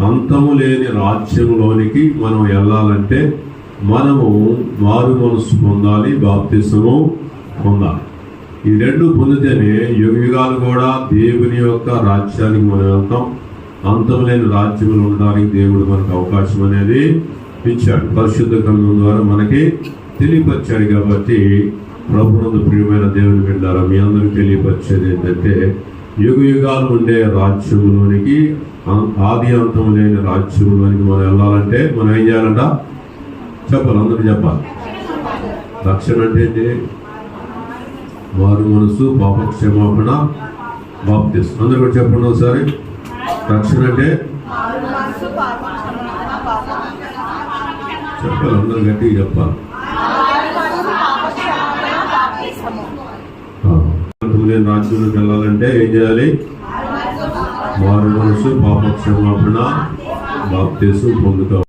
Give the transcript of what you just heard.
అంతము లేని రాజ్యంలోనికి మనం వెళ్ళాలంటే మనము మారు మనసు పొందాలి, బాప్తిసము పొందాలి. ఈ రెండు పొందితేనే యుగ యుగాలు కూడా దేవుని యొక్క రాజ్యానికి మనం వెళ్తాం. అంతం లేని రాజ్యంలో ఉండడానికి దేవుడు మనకు అవకాశం అనేది ఇచ్చాడు, పరిశుద్ధ గ్రంథం ద్వారా మనకి తెలియపరిచాడు. కాబట్టి ప్రభునందు ప్రియమైన దేవుని బిడ్డలారా, మీ అందరికీ తెలియపరిచేది ఏంటంటే యుగ యుగాలు ఉండే రాజ్యంలోనికి, ఆది అంతం లేని రాజ్యంలోనికి మనం వెళ్ళాలంటే మనం ఏం చేయాలంట చెప్పాలి, అందరూ చెప్పాలి. రక్షణ అంటే ఏంటి? మారు మనసు, పాప క్షమాపణ, బాప్తిసం. అందరూ కూడా చెప్పండి ఒకసారి. రక్షణ అంటే చెప్పాలి, అందరూ గట్టిగా చెప్పాలి. రాజ్యంలోకి వెళ్ళాలంటే ఏం చేయాలి? మారు మనసు, పాప క్షమాపణ, బాప్తిసం పొందుతాం.